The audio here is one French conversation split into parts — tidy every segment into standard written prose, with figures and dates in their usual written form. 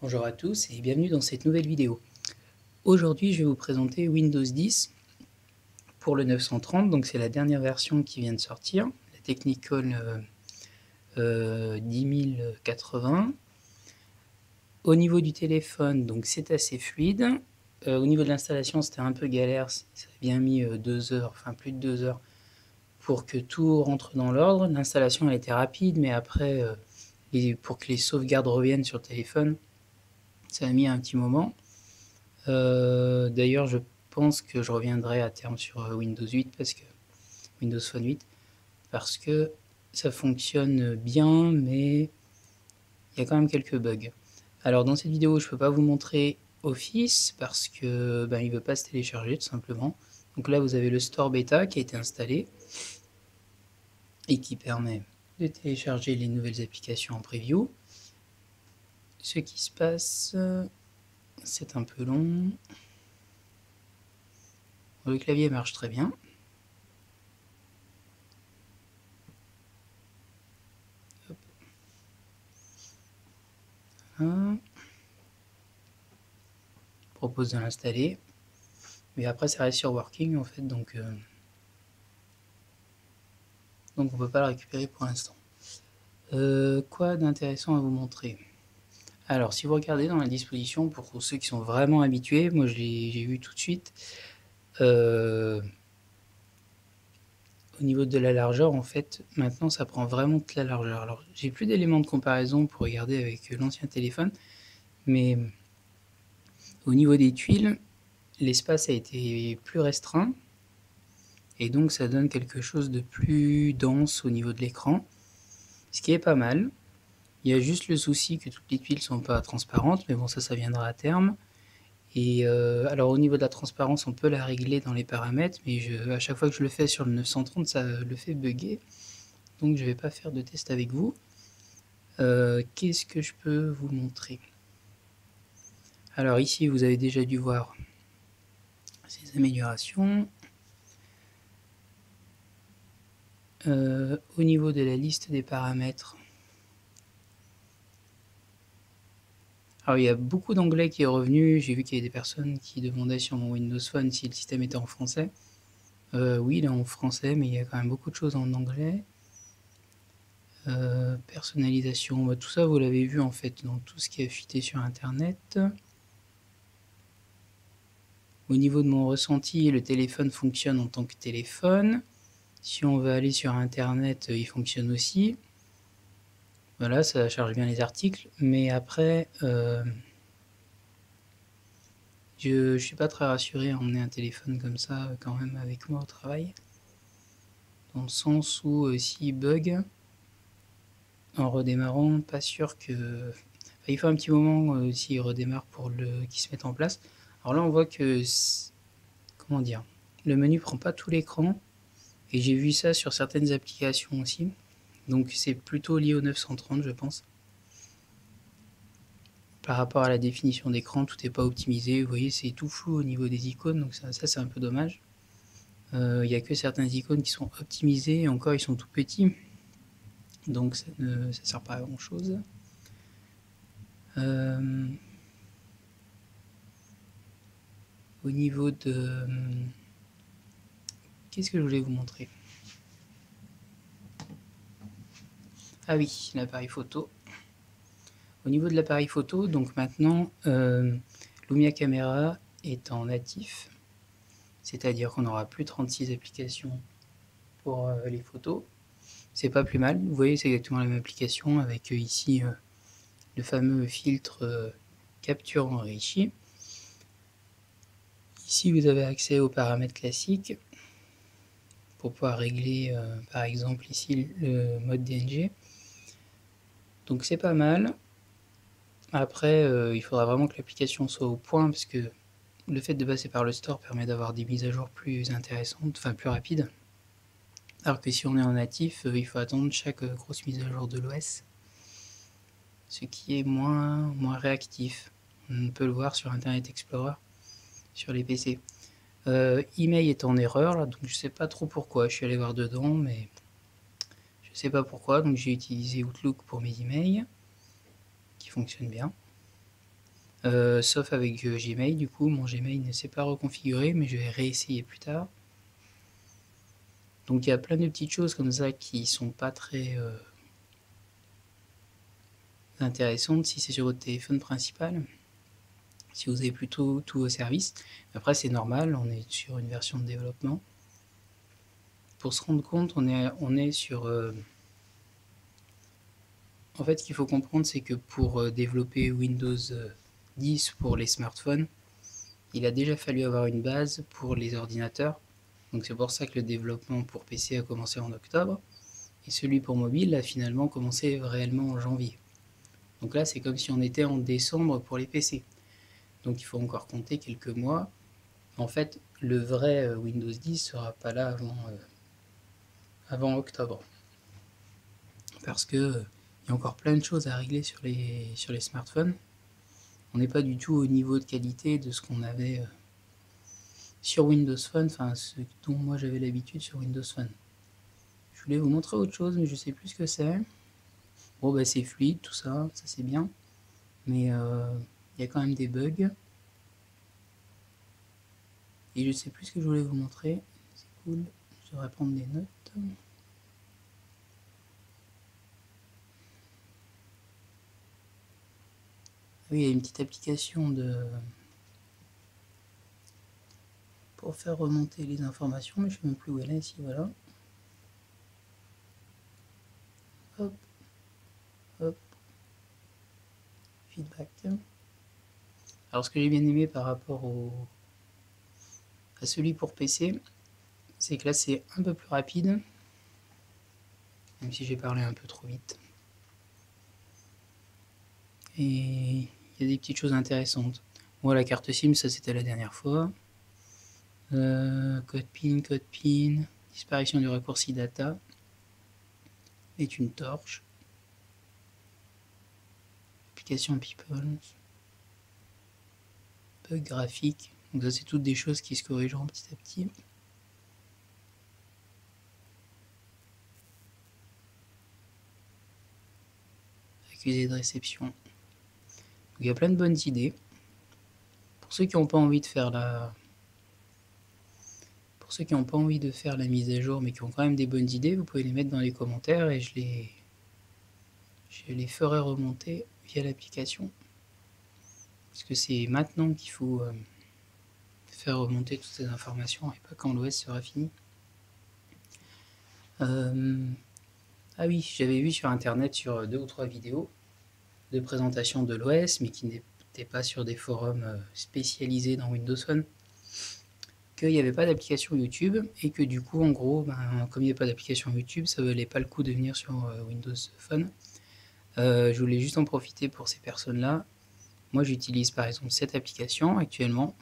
Bonjour à tous et bienvenue dans cette nouvelle vidéo. Aujourd'hui, je vais vous présenter Windows 10 pour le 930, donc c'est la dernière version qui vient de sortir, la Technical 10080. Au niveau du téléphone, donc c'est assez fluide. Au niveau de l'installation, c'était un peu galère, ça a bien mis 2 heures, enfin plus de 2 heures, pour que tout rentre dans l'ordre. L'installation elle était rapide, mais après, pour que les sauvegardes reviennent sur le téléphone, ça a mis un petit moment. D'ailleurs, je pense que je reviendrai à terme sur Windows 8 parce que Windows Phone 8 parce que ça fonctionne bien, mais il y a quand même quelques bugs. Alors dans cette vidéo, je peux pas vous montrer Office parce que il veut pas se télécharger tout simplement. Donc là, vous avez le Store Beta qui a été installé et qui permet de télécharger les nouvelles applications en preview. Ce qui se passe, c'est un peu long. Le clavier marche très bien. Hop. Hein. Propose de l'installer, mais après ça reste sur working en fait, donc on peut pas le récupérer pour l'instant. Quoi d'intéressant à vous montrer? Alors si vous regardez dans la disposition, pour ceux qui sont vraiment habitués, moi j'ai vu tout de suite, au niveau de la largeur, en fait, maintenant ça prend vraiment toute la largeur. Alors j'ai plus d'éléments de comparaison pour regarder avec l'ancien téléphone, mais au niveau des tuiles, l'espace a été plus restreint, et donc ça donne quelque chose de plus dense au niveau de l'écran, ce qui est pas mal. Il y a juste le souci que toutes les tuiles sont pas transparentes, mais bon ça viendra à terme. Et alors au niveau de la transparence, on peut la régler dans les paramètres, mais à chaque fois que je le fais sur le 930, ça le fait bugger. Donc je vais pas faire de test avec vous. Qu'est-ce que je peux vous montrer? Alors ici, vous avez déjà dû voir ces améliorations. Au niveau de la liste des paramètres, alors il y a beaucoup d'anglais qui est revenu. J'ai vu qu'il y avait des personnes qui demandaient sur mon Windows Phone si le système était en français. Oui, il est en français, mais il y a quand même beaucoup de choses en anglais. Personnalisation, tout ça vous l'avez vu en fait dans tout ce qui est fuité sur internet. Au niveau de mon ressenti, le téléphone fonctionne en tant que téléphone. Si on veut aller sur internet, il fonctionne aussi. Voilà, ça charge bien les articles, mais après, je suis pas très rassuré à emmener un téléphone comme ça quand même avec moi au travail. Dans le sens où s'il bug, en redémarrant, pas sûr que... Enfin, il faut un petit moment s'il redémarre pour qu'il se mette en place. Alors là, on voit que, comment dire, le menu prend pas tout l'écran, et j'ai vu ça sur certaines applications aussi. Donc c'est plutôt lié au 930, je pense. Par rapport à la définition d'écran, tout n'est pas optimisé. Vous voyez, c'est tout flou au niveau des icônes, donc ça c'est un peu dommage. Il n'y a que certaines icônes qui sont optimisées, et encore ils sont tout petits. Donc ça ne sert pas à grand chose. Au niveau de... Qu'est-ce que je voulais vous montrer? Ah oui, l'appareil photo. Au niveau de l'appareil photo, donc maintenant, Lumia Camera est en natif, c'est-à-dire qu'on n'aura plus 36 applications pour les photos. C'est pas plus mal, vous voyez, c'est exactement la même application avec ici le fameux filtre capture enrichi. Ici, vous avez accès aux paramètres classiques pour pouvoir régler, par exemple, ici le mode DNG. Donc c'est pas mal. Après, il faudra vraiment que l'application soit au point, parce que le fait de passer par le store permet d'avoir des mises à jour plus intéressantes, enfin plus rapides. Alors que si on est en natif, il faut attendre chaque grosse mise à jour de l'OS, ce qui est moins réactif. On peut le voir sur Internet Explorer, sur les PC. Email est en erreur, là, donc je sais pas trop pourquoi. Je suis allé voir dedans, mais je sais pas pourquoi. Donc j'ai utilisé Outlook pour mes emails, qui fonctionne bien. sauf avec Gmail. Du coup, mon Gmail ne s'est pas reconfiguré, mais je vais réessayer plus tard. Donc il y a plein de petites choses comme ça qui sont pas très intéressantes si c'est sur votre téléphone principal. Si vous avez plutôt tous vos services. Après, c'est normal, on est sur une version de développement. Pour se rendre compte, on est sur... En fait, ce qu'il faut comprendre, c'est que pour développer Windows 10 pour les smartphones, il a déjà fallu avoir une base pour les ordinateurs. Donc c'est pour ça que le développement pour PC a commencé en octobre. Et celui pour mobile a finalement commencé réellement en janvier. Donc là, c'est comme si on était en décembre pour les PC. Donc il faut encore compter quelques mois. En fait, le vrai Windows 10 sera pas là avant octobre. Parce que il y a encore plein de choses à régler sur les smartphones. On n'est pas du tout au niveau de qualité de ce qu'on avait sur Windows Phone, enfin ce dont moi j'avais l'habitude sur Windows Phone. Je voulais vous montrer autre chose, mais je sais plus ce que c'est. Bon, bah c'est fluide, tout ça, ça c'est bien. Mais il y a quand même des bugs. Et je sais plus ce que je voulais vous montrer. C'est cool, je devrais prendre des notes. Oui, il y a une petite application pour faire remonter les informations, mais je ne sais même plus où elle est, ici, voilà. Hop, hop, feedback. Alors ce que j'ai bien aimé par rapport à celui pour PC, c'est que là c'est un peu plus rapide, même si j'ai parlé un peu trop vite. Et il y a des petites choses intéressantes. Bon, la carte SIM, ça c'était la dernière fois. Code PIN, disparition du raccourci data, est une torche. Application People, bug graphique. Donc ça c'est toutes des choses qui se corrigeront petit à petit. Accusé de réception. Donc, il y a plein de bonnes idées. Pour ceux qui n'ont pas envie de faire Pour ceux qui n'ont pas envie de faire la mise à jour mais qui ont quand même des bonnes idées, vous pouvez les mettre dans les commentaires et je les ferai remonter via l'application. Parce que c'est maintenant qu'il faut faire remonter toutes ces informations et pas quand l'OS sera fini. Ah oui, j'avais vu sur internet sur 2 ou 3 vidéos de présentation de l'OS, mais qui n'étaient pas sur des forums spécialisés dans Windows Phone, qu'il n'y avait pas d'application YouTube et que du coup, en gros, comme il n'y avait pas d'application YouTube, ça valait pas le coup de venir sur Windows Phone. Je voulais juste en profiter pour ces personnes-là. Moi, j'utilise par exemple cette application actuellement.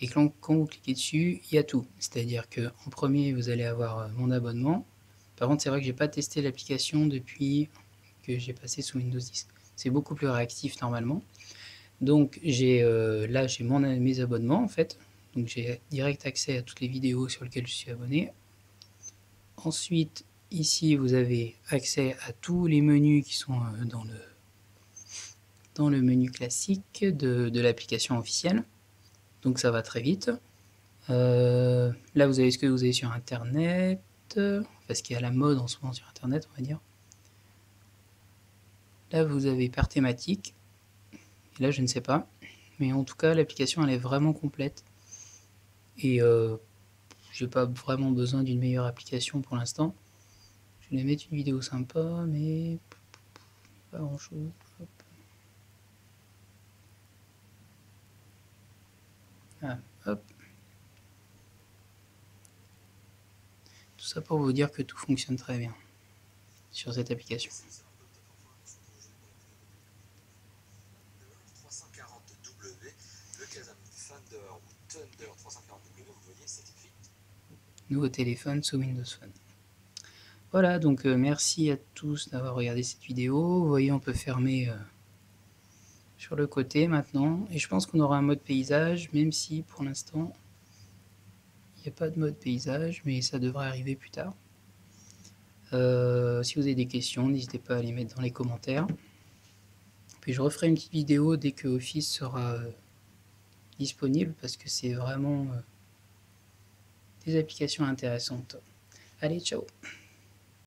Et quand vous cliquez dessus, il y a tout. C'est-à-dire qu'en premier, vous allez avoir mon abonnement. Par contre, c'est vrai que j'ai pas testé l'application depuis que j'ai passé sous Windows 10. C'est beaucoup plus réactif normalement. Donc là, j'ai mes abonnements en fait. Donc j'ai direct accès à toutes les vidéos sur lesquelles je suis abonné. Ensuite, ici, vous avez accès à tous les menus qui sont dans le menu classique de l'application officielle. Donc ça va très vite. Là, vous avez ce que vous avez sur Internet, parce qu'il y a la mode en ce moment sur Internet, on va dire. Là, vous avez par thématique. Et là, je ne sais pas. Mais en tout cas, l'application, elle est vraiment complète. Et j'ai pas vraiment besoin d'une meilleure application pour l'instant. Je vais mettre une vidéo sympa, mais pas grand chose. Hop. Ah, hop. Tout ça pour vous dire que tout fonctionne très bien sur cette application. Nouveau téléphone sous Windows Phone. Voilà, donc merci à tous d'avoir regardé cette vidéo. Vous voyez, on peut fermer sur le côté maintenant. Et je pense qu'on aura un mode paysage, même si pour l'instant, il n'y a pas de mode paysage, mais ça devrait arriver plus tard. Si vous avez des questions, n'hésitez pas à les mettre dans les commentaires. Puis je referai une petite vidéo dès que Office sera disponible parce que c'est vraiment des applications intéressantes. Allez, ciao!